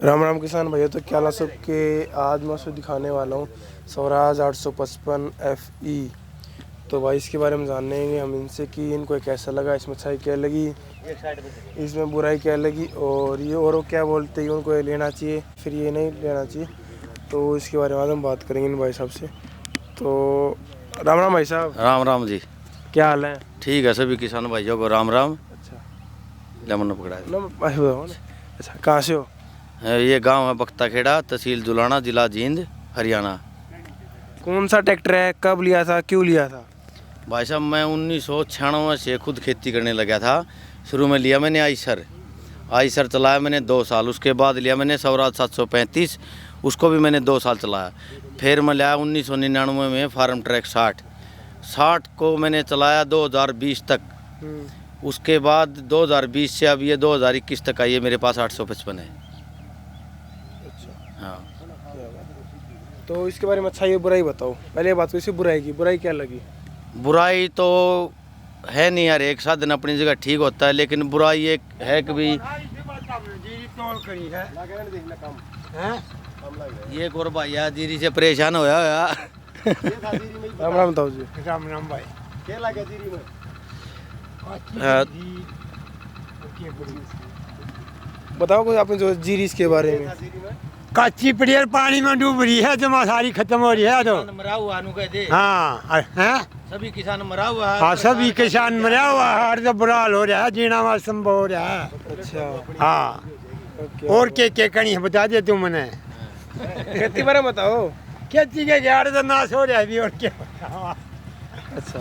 राम राम किसान भैया, तो क्या हाल सब के। आज मैं उसको दिखाने वाला हूँ स्वराज 855 FE। तो भाई इसके बारे में जानेंगे हम इनसे कि इनको कैसा लगा, इसमें अच्छाई क्या लगी, इसमें बुराई क्या लगी, और ये और क्या बोलते हैं उनको ये लेना चाहिए फिर ये नहीं लेना चाहिए। तो इसके बारे में आज हम बात करेंगे इन भाई साहब से। तो राम राम भाई साहब। राम राम जी। क्या हाल है? ठीक है, सभी किसान भाइयों को राम राम। अच्छा लेमन पकड़ा अच्छा, कहाँ से हो? है। ये गांव है बख्ता खेड़ा, तहसील जुलाना, जिला जींद, हरियाणा। कौन सा ट्रैक्टर है, कब लिया था, क्यों लिया था? भाई साहब मैं 1996 से खुद खेती करने लगा था। शुरू में लिया मैंने आइसर चलाया मैंने 2 साल। उसके बाद लिया मैंने स्वराज 735, उसको भी मैंने 2 साल चलाया। फिर मैं लिया 1999 में फार्म ट्रैक 60 को मैंने चलाया 2020 तक। उसके बाद 2020 से अब ये 2021 तक आई है, मेरे पास 855 है। अच्छा, हाँ, तो इसके बारे में अच्छाई और बुराई बताओ। पहले बात करो इसकी बुराई की, बुराई क्या लगी? बुराई तो है नहीं यार, एक साधन अपनी जगह ठीक होता है, लेकिन बुराई एक है कि भी ये गोर भाइया जीरी से परेशान होया होया। राम राम बताओ जी। राम राम भाई। हाँ, बताओ कुछ आपने जो जीरीस के बारे में। कच्ची पड़ियल पानी में डूब रही है, जमा सारी खत्म हो रही है। तो मरा हुआ अनु कह दे। हाँ हैं, सभी किसान मरा हुआ है। हाँ सभी किसान मरा हुआ है। हर तो बुरा हाल हो रहा है, जीना वाला संभव हो रहा है। अच्छा, हाँ, ओके। और के कणी है बता दे तू मैंने। खेती बारे में बताओ। खेती के गाड़ तो नाश हो रहा है भी, और क्या। अच्छा,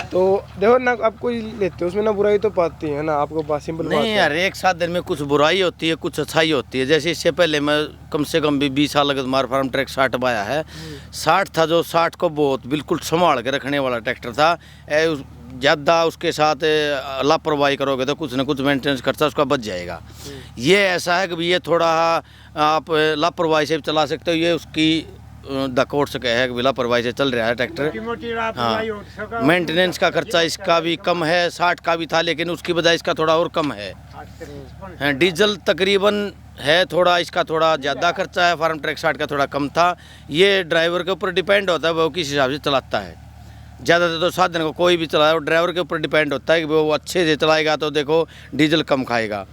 तो देखो ना, आप कोई लेते हो उसमें ना बुराई तो पाती है ना, आपको बात सिंपल बात नहीं है। यार, एक साधन में कुछ बुराई होती है, कुछ अच्छाई होती है। जैसे इससे पहले मैं कम से कम भी 20 साल लगे मार फार्म ट्रैक 60 बाया है। 60 था, जो 60 को बहुत बिल्कुल संभाल के रखने वाला ट्रैक्टर था। ज़्यादा उसके साथ लापरवाही करोगे तो कुछ ना कुछ मेंटेनेंस खर्चा उसका बच जाएगा। ये ऐसा है कि ये थोड़ा आप लापरवाही से भी चला सकते हो। ये उसकी दकोट से है कि लापरवाही से चल रहा है ट्रैक्टर। हाँ, मेंटेनेंस का खर्चा इसका भी कम है। 60 का भी था, लेकिन उसकी बजाय इसका थोड़ा और कम है। डीजल तकरीबन है थोड़ा, इसका थोड़ा ज़्यादा खर्चा है। फार्म ट्रैक 60 का थोड़ा कम था। ये ड्राइवर के ऊपर डिपेंड होता है, वो किस हिसाब से चलाता है। ज़्यादातर तो साधन को कोई भी चलाए, और ड्राइवर के ऊपर डिपेंड होता है कि वो अच्छे से चलाएगा तो देखो डीजल कम खाएगा,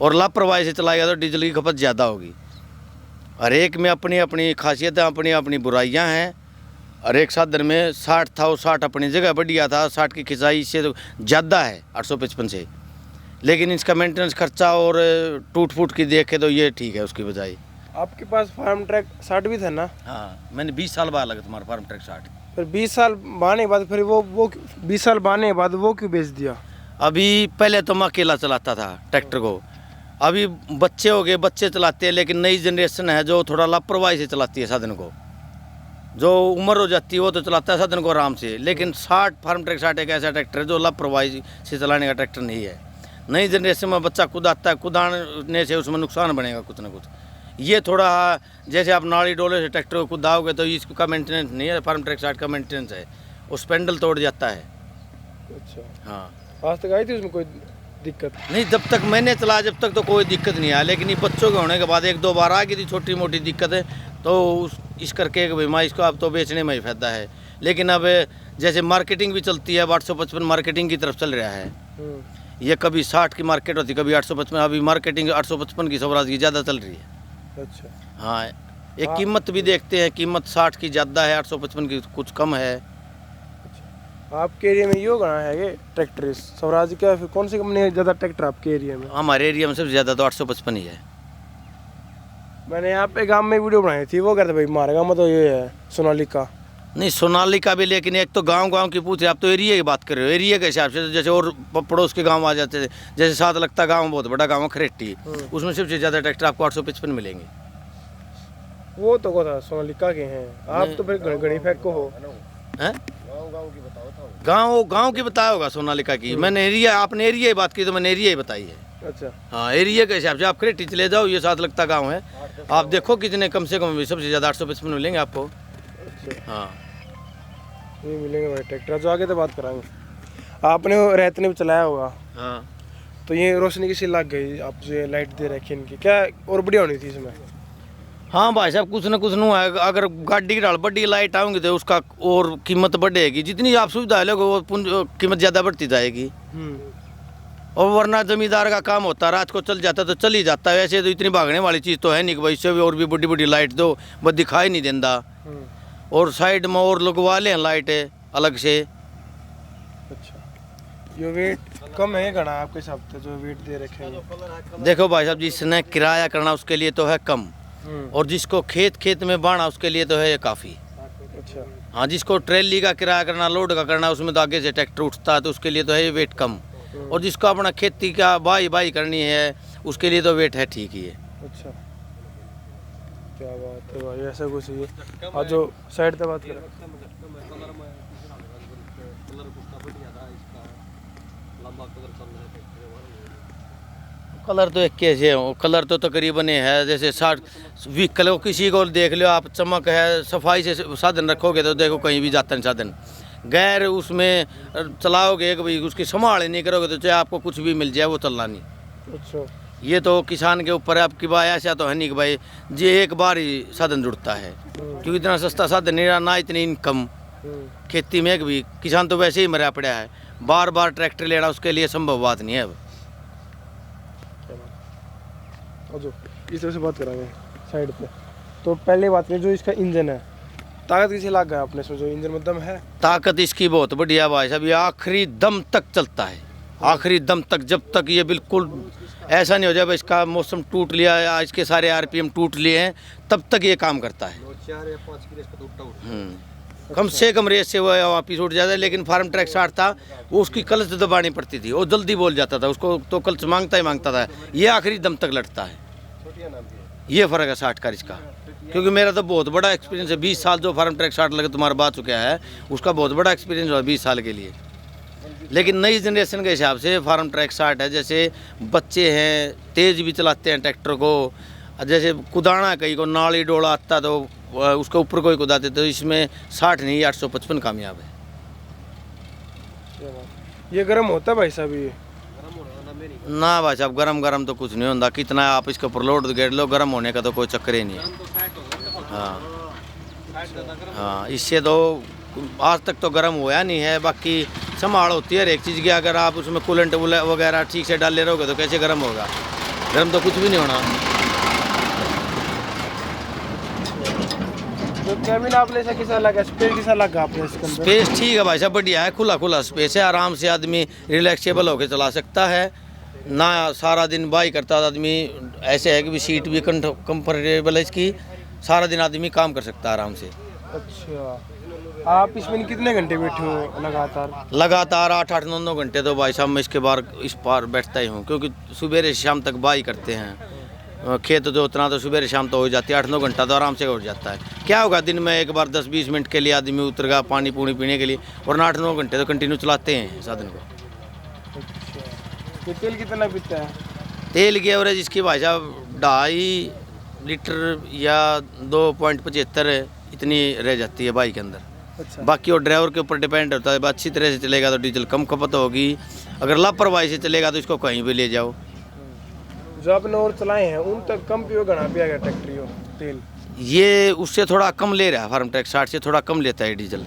और लापरवाही से चलाएगा तो डीजल की खपत ज़्यादा होगी। हर एक में अपनी अपनी खासियतें, अपनी अपनी बुराइयां हैं। हर एक साधन में 60 था, वो 60 अपनी जगह बढ़िया था। 60 की खिंचाई से तो ज़्यादा है 855 से, लेकिन इसका मेंटेनेंस खर्चा और टूट फूट की देखे तो ये ठीक है उसकी बजाय। आपके पास फार्म ट्रैक 60 भी था ना? हाँ, मैंने 20 साल बाद लगा तुम्हारा फार्म ट्रैक 60। फिर 20 साल बाने के बाद फिर वो 20 साल बाने के बाद वो क्यों बेच दिया? अभी पहले तो मैं अकेला चलाता था ट्रैक्टर को। अभी बच्चे हो गए, बच्चे चलाते हैं, लेकिन नई जनरेशन है जो थोड़ा लापरवाही से चलाती है साधन को। जो उम्र हो जाती है वो तो चलाता है साधन को आराम से, लेकिन 60 फार्म ट्रैक 60 एक ऐसा ट्रैक्टर है जो लापरवाही से चलाने का ट्रैक्टर नहीं है। नई जनरेशन में बच्चा कुदाता है, कुदाने से उसमें नुकसान बनेगा कुछ ना कुछ। ये थोड़ा जैसे आप नाली डोले से ट्रैक्टर को कुदाओगे तो इसका मेंटेनेंस नहीं है। फार्म ट्रैक 60 का मेंटेनेंस है, वो स्पेंडल तोड़ जाता है। अच्छा, हाँ, आज तक आई थी उसमें कोई दिक्कत? नहीं, जब तक मैंने चलाया जब तक तो कोई दिक्कत नहीं आया, लेकिन ये बच्चों के होने के बाद 1-2 बार आ गई थी छोटी मोटी दिक्कत है। तो इस करके भाई मैं इसको अब तो बेचने में ही फायदा है। लेकिन अब जैसे मार्केटिंग भी चलती है, 855 मार्केटिंग की तरफ चल रहा है। ये कभी 60 की मार्केट होती, कभी 855। अभी मार्केटिंग 855 की स्वराज की ज़्यादा चल रही है। अच्छा, हाँ, एक कीमत भी देखते हैं, कीमत 60 की ज़्यादा है, 855 की कुछ कम है। आपके एरिया में यो कहाँ है ये ट्रैक्टर स्वराज का? फिर कौन सी कंपनी है ज़्यादा ट्रैक्टर आपके एरिया में? हमारे एरिया में सबसे ज़्यादा तो 855 ही है। मैंने यहाँ पे गांव में वीडियो बनाई थी, वो कहते भाई हमारे गाँव में तो ये है सोनालिका। नहीं, सोनालिका भी, लेकिन एक तो गांव की पूछ रहे, आप तो एरिया की बात कर रहे हो। एरिया के हिसाब से जैसे और पड़ोस के गांव आ जाते थे, जैसे साथ लगता गांव बहुत बड़ा गांव है खरेटी, उसमें सबसे ज़्यादा ट्रैक्टर आपको 855 मिलेंगे। वो तो को था सोनालिका के हैं, आप तो फिर गणी फैक को हो। हैं? गांव की बताया होगा सोनालिका की। मैंने एरिया, आपने एरिया की बात की तो मैंने एरिया ही बताई है। अच्छा, हाँ, एरिया के हिसाब से आप खरेटी चले जाओ, ये साथ लगता गाँव है, आप देखो कितने कम से कम सबसे ज़्यादा 855 मिलेंगे आपको। अच्छा, हाँ, ये मिलेंगे भाई ट्रैक्टर। जो आगे तो बात कराएंगे। आपने रेत ने भी चलाया होगा, हाँ, तो ये रोशनी किसी लग गई, आप जो ये लाइट दे रखी इनकी, क्या और बढ़िया होनी थी इसमें? हाँ भाई साहब, कुछ न कुछ नु है। अगर गाड़ी की डाल बड़ी लाइट आऊंगी तो उसका और कीमत बढ़ेगी। जितनी आप सुविधा लोगे वो कीमत ज़्यादा बढ़ती जाएगी। और वरना जमींदार का काम होता है, रात को चल जाता तो चल ही जाता है। ऐसे तो इतनी भागने वाली चीज़ तो है नहीं कि भाई इससे भी और भी बड़ी बड़ी लाइट दो, बस दिखाई नहीं देता। और साइड में और लगवा लें लाइटें अलग से। अच्छा, ये वेट कम है घना आपके हिसाब से जो वेट दे रखे हैं? देखो भाई साहब, जिसने किराया करना उसके लिए तो है कम, और जिसको खेत खेत में बाढ़ा उसके लिए तो है ये काफ़ी। अच्छा। हाँ, जिसको ट्रेली का किराया करना, लोड का करना, उसमें तो आगे से ट्रैक्टर उठता है तो उसके लिए तो है ये वेट कम। और जिसको अपना खेती का बाई करनी है उसके लिए तो वेट है ठीक ही है। अच्छा, क्या बात है भाई, ऐसा कुछ ही है। और जो साइड पे बात करें, कलर तो एक कैसे हो, कलर तो तकरीबन है जैसे 60 व्हीकल किसी को देख लो आप, चमक है, सफाई से साधन रखोगे तो देखो कहीं भी जाता नहीं साधन। गैर उसमें चलाओगे कि भाई उसकी संभाल नहीं करोगे तो चाहे आपको कुछ भी मिल जाए वो चलना नहीं। अच्छा, ये तो किसान के ऊपर है। आपकी बात ऐसा तो है नहीं कि भाई ये एक बार ही साधन जुड़ता है, क्योंकि इतना सस्ता साधन नहीं रहा, ना इतनी इनकम खेती में। भी किसान तो वैसे ही मरा पड़ा है, बार बार ट्रैक्टर लेना उसके लिए संभव बात नहीं है अब। और जो इस तरह से बात करेंगे साइड पे, तो पहले बात करें जो इसका इंजन है, ताकत किसी लाग गया आपने इसमें, जो इंजन में दम है? ताकत इसकी बहुत बढ़िया भाई साहब, ये आखिरी दम तक चलता है, आखिरी दम तक। जब तक ये बिल्कुल ऐसा नहीं हो जाए इसका मौसम टूट लिया या इसके सारे आरपीएम टूट लिए हैं, तब तक ये काम करता है। 4 या 5 की रेस पे उठता कम से कम रेस से वो वापिस उठ जाता है। लेकिन फार्म ट्रैक 60 था, वो उसकी क्लच दबानी पड़ती थी, वो जल्दी बोल जाता था, उसको तो क्लच मांगता ही मांगता था। ये आखिरी दम तक लड़ता है, ये फ़र्क है 60 का इसका। क्योंकि मेरा तो बहुत बड़ा एक्सपीरियंस है, 20 साल जो फार्म ट्रैक 60 लगे तुम्हारा बात चुका है, उसका बहुत बड़ा एक्सपीरियंस हुआ 20 साल के लिए। लेकिन नई जनरेशन के हिसाब से फार्म ट्रैक 60 है। जैसे बच्चे हैं तेज़ भी चलाते हैं ट्रैक्टर को, जैसे कुदाना कहीं को नाली डोला आता तो उसके ऊपर कोई कुदाते, तो इसमें 60 नहीं 855 कामयाब है। ये गर्म होता है भाई साहब? ये ना भाई साहब, गरम तो कुछ नहीं होता। कितना आप इसके ऊपर लोड गेट लो, गरम होने का तो कोई चक्कर ही नहीं है। हाँ, इससे तो आज तक तो गरम होया नहीं है। बाकी संभाल होती है हर एक चीज़ की। अगर आप उसमें कूलेंट वगैरह ठीक से डाले रहोगे तो कैसे गर्म होगा? गर्म तो कुछ भी नहीं होना। जो कैबिन आपने ऐसा किसा लगा, स्पेस किसा लगा आपने इसके अंदर? स्पेस ठीक है भाई साहब, बढ़िया है, खुला स्पेस है, आराम से आदमी रिलैक्सेबल होकर चला सकता है ना। सारा दिन बाई करता आदमी, ऐसे है कि भी सीट भी कंफर्टेबल है इसकी, सारा दिन आदमी काम कर सकता है आराम से। अच्छा, आप इसमें कितने घंटे बैठे हो लगातार? लगातार 8-8, 9-9 घंटे तो भाई साहब मैं इसके बार इस पार बैठता ही हूँ, क्योंकि सुबह से शाम तक बाई करते हैं। खेत तो उतना तो सुबह शाम तो हो जाती है, 8-9 घंटा तो आराम से हो जाता है। क्या होगा दिन में एक बार 10-20 मिनट के लिए आदमी उतरेगा पानी पूनी पीने के लिए, वरना 8-9 घंटे तो कंटिन्यू चलाते हैं साधन को। ये तेल कितना पीता है? तेल की एवरेज इसकी भाई साहब 2.5 लीटर या 2.75 इतनी रह जाती है बाइक के अंदर। अच्छा, बाकी वो ड्राइवर के ऊपर डिपेंड होता है। अच्छी तरह से चलेगा तो डीजल कम खपत होगी, अगर लापरवाही से चलेगा तो इसको कहीं भी ले जाओ। जो आपने और चलाए हैं उन तक कम पियो घना पिया गया ट्रैक्टर यो तेल? ये उससे थोड़ा कम ले रहा है, फार्म ट्रैक 60 से थोड़ा कम लेता है डीजल।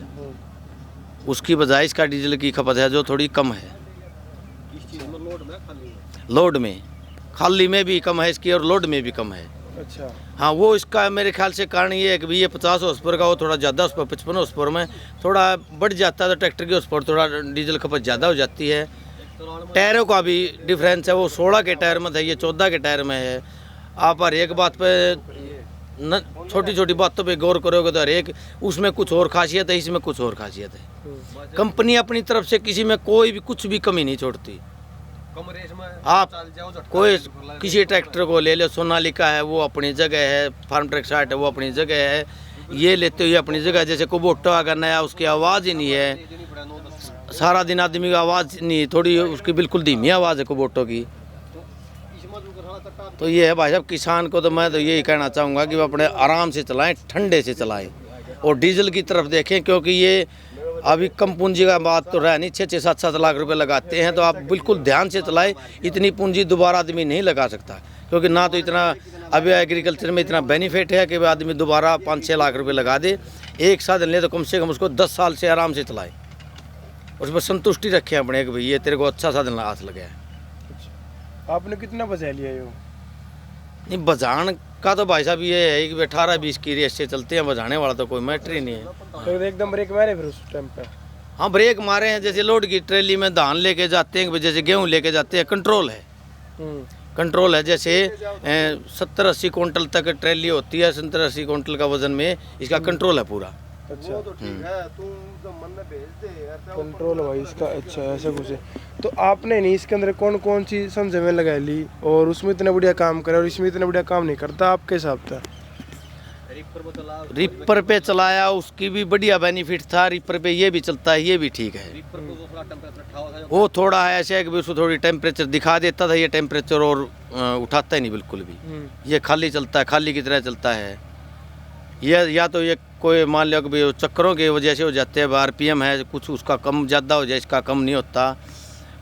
उसकी बजाय इसका डीजल की खपत है जो थोड़ी कम है। लोड में, खाली में भी कम है इसकी और लोड में भी कम है। अच्छा, हाँ, वो इसका मेरे ख्याल से कारण ये है कि ये 50 हॉर्स पावर का, वो थोड़ा ज़्यादा उस पर 55 हॉर्स पावर में थोड़ा बढ़ जाता है, तो ट्रैक्टर की उस पर थोड़ा डीजल खपत ज़्यादा हो जाती है। टायरों का भी डिफरेंस है, वो 16 के टायर में था, ये 14 के टायर में है। आप हर एक बात पे न छोटी छोटी बातों पे गौर करोगे तो हर एक उसमें कुछ और खासियत है, इसमें कुछ और खासियत है। कंपनी अपनी तरफ से किसी में कोई भी कुछ भी कमी नहीं छोड़ती। आप कोई किसी ट्रैक्टर को ले लो, सोनालिका है वो अपनी जगह है, फार्म ट्रैक 60 है वो अपनी जगह है, ये लेते हुए अपनी जगह। जैसे कुबोटा अगर नया, उसकी आवाज़ ही नहीं है, सारा दिन आदमी की आवाज़ नहीं, थोड़ी उसकी बिल्कुल धीमी आवाज़ है कुबोटो की। तो ये है भाई साहब, किसान को तो मैं तो यही कहना चाहूँगा कि वो अपने आराम से चलाएं, ठंडे से चलाएं और डीजल की तरफ देखें, क्योंकि ये अभी कम पूंजी का बात तो रहा नहीं, 6-7 लाख रुपए लगाते हैं तो आप बिल्कुल ध्यान से चलाए। इतनी पूंजी दोबारा आदमी नहीं लगा सकता, क्योंकि ना तो इतना अभी एग्रीकल्चर में इतना बेनिफिट है कि आदमी दोबारा 5-6 लाख रुपए लगा दे। एक साधन ले तो कम से कम उसको 10 साल से आराम से चलाए, उस पर संतुष्टि रखें अपने कि भाई ये तेरे को अच्छा साधन हाथ लगा है। आपने कितना बचा लिया ये? नहीं, बजान का तो भाई साहब ये है कि 18-20 की रेस से चलते हैं, बजाने वाला तो कोई मैटर ही नहीं है। तो एकदम ब्रेक मारे फिर उस टाइम पे? हाँ, ब्रेक मारे हैं। जैसे लोड की ट्रेली में धान लेके जाते हैं, जैसे गेहूँ लेके जाते हैं, कंट्रोल है। कंट्रोल है, जैसे 70-80 क्विंटल तक ट्रेली होती है, 70-80 क्विंटल का वजन में इसका कंट्रोल है पूरा। अच्छा, कंट्रोल भाई इसका। अच्छा, ऐसा कुछ है। तो आपने नहीं इसके अंदर कौन कौन सी समझ में लगा ली और उसमें इतना बढ़िया काम करा और इसमें इतना बढ़िया काम नहीं करता आपके हिसाब से? रिपर पे चलाया, उसकी भी बढ़िया बेनिफिट था। रिपर पे ये भी चलता है, ये भी ठीक है। वो थोड़ा है ऐसे है कि उसको थोड़ी टेम्परेचर दिखा देता था, ये टेम्परेचर और उठाता ही नहीं बिल्कुल भी। ये खाली चलता है, खाली की तरह चलता है। ये या तो ये कोई मान लो कि चक्करों की वजह से हो जाते हैं, RPM है कुछ उसका कम ज़्यादा हो जाए, इसका कम नहीं होता।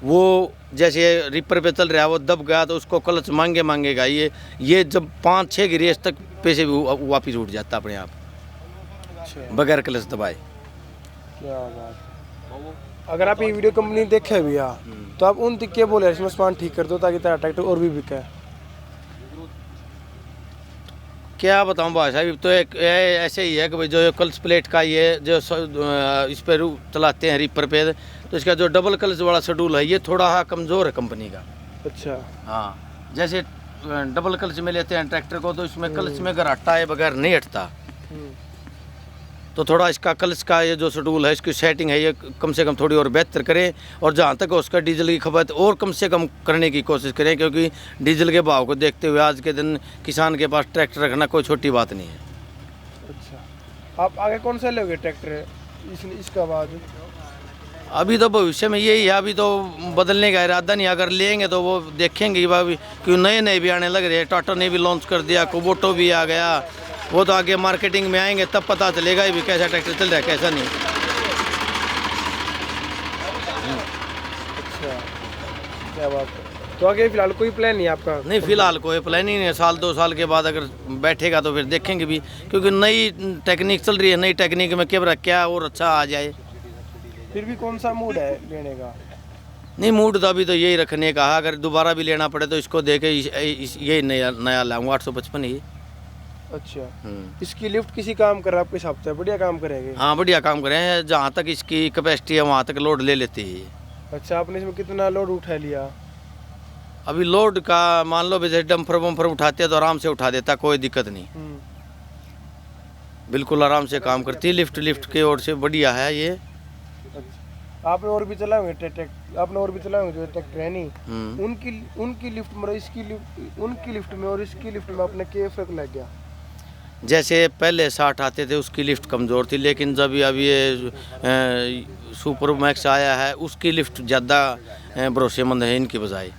वो जैसे रिपर पे चल रहा है, वो दब गया तो उसको क्लच मांगेगा। ये जब 5-6 की रेस तक पैसे भी वापिस उठ जाता अपने आप। अच्छा, बगैर क्लच दबाए। क्या बात है। अगर आप ये वीडियो कंपनी देखे भैया तो आप उन तक क्या बोले इसमें सामान ठीक कर दो ताकि तेरा ट्रैक्टर और भी बिके? क्या बताऊं भाई साहब, तो एक ऐसे ही है कि भाई जो क्लच प्लेट का ये जो इस पर चलाते हैं रिपर पे, तो इसका जो डबल क्लच वाला शेड्यूल है ये थोड़ा कमज़ोर है कंपनी का। अच्छा, हाँ, जैसे डबल क्लच में लेते हैं ट्रैक्टर को तो इसमें क्लच में अगर हटता है बगैर नहीं हटता, तो थोड़ा इसका क्लच का ये जो शेड्यूल है, इसकी सेटिंग है, ये कम से कम थोड़ी और बेहतर करें। और जहाँ तक उसका डीजल की खपत और कम से कम करने की कोशिश करें, क्योंकि डीजल के भाव को देखते हुए आज के दिन किसान के पास ट्रैक्टर रखना कोई छोटी बात नहीं है। अच्छा, आप आगे कौन सा लोगे ट्रैक्टर इसका बाद? अभी तो भविष्य में यही है, अभी तो बदलने का इरादा नहीं। अगर लेंगे तो वो देखेंगे भाई, क्यों नए भी आने लग रहे हैं। टाटा ने भी लॉन्च कर दिया, कुबोटो भी आ गया। वो तो आगे मार्केटिंग में आएंगे तब पता चलेगा भी कैसा ट्रैक्टर चल रहा है कैसा नहीं। अच्छा, क्या बात है। तो आगे फिलहाल कोई प्लान नहीं आपका? नहीं, फिलहाल कोई प्लान ही नहीं है। 1-2 साल के बाद अगर बैठेगा तो फिर देखेंगे भी, क्योंकि नई टेक्निक चल रही है। नई टेक्निक में क्या और अच्छा आ जाए। फिर भी कौन सा मूड है लेने का? नहीं, मूड तो अभी तो यही रखने का है। अगर दोबारा भी लेना पड़े तो इसको दे के यही नया लाऊंगा, 855 ही। अच्छा, इसकी लिफ्ट किसी काम कर रहा है आपके हिसाब से? बढ़िया काम करेंगे? हाँ, बढ़िया काम करे हैं। जहाँ तक इसकी कैपेसिटी है वहाँ तक लोड ले लेती है। अच्छा, आपने इसमें कितना लोड उठा लिया? अभी लोड का मान लो जैसे डम्फर उठाते हैं तो आराम से उठा देता, कोई दिक्कत नहीं। बिल्कुल आराम से काम करती है। लिफ्ट की ओर से बढ़िया है ये। अच्छा, आपने और भी चलाओगे आपने और भी चलाओगे जो ट्रैक्टर है नहीं, उनकी लिफ्ट में इसकी लिफ्ट, उनकी लिफ्ट में और इसकी लिफ्ट में आपने क्या फर्क लग गया? जैसे पहले 60 आते थे उसकी लिफ्ट कमज़ोर थी, लेकिन जब अभी ये सुपर मैक्स आया है उसकी लिफ्ट ज़्यादा भरोसेमंद है इनकी बजाय।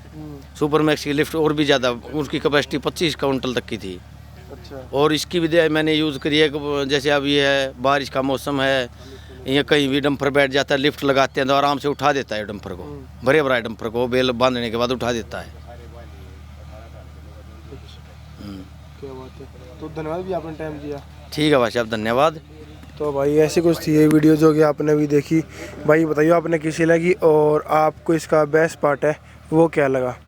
सुपर मैक्स की लिफ्ट और भी ज़्यादा, उसकी कैपेसिटी 25 क्विंटल तक की थी। अच्छा, और इसकी भी मैंने यूज़ करी है। जैसे अभी है बारिश का मौसम है, ये कहीं भी डंपर बैठ जाता है, लिफ्ट लगाते हैं तो आराम से उठा देता है डंपर को। भरे भरा डंपर को बेल बांधने के बाद उठा देता है। क्या बात है। तो धन्यवाद भी आपने टाइम दिया। ठीक है भाई साहब, धन्यवाद। तो भाई ऐसी कुछ थी ये वीडियो जो कि आपने भी देखी। भाई बताइए आपने कैसी लगी और आपको इसका बेस्ट पार्ट है वो क्या लगा?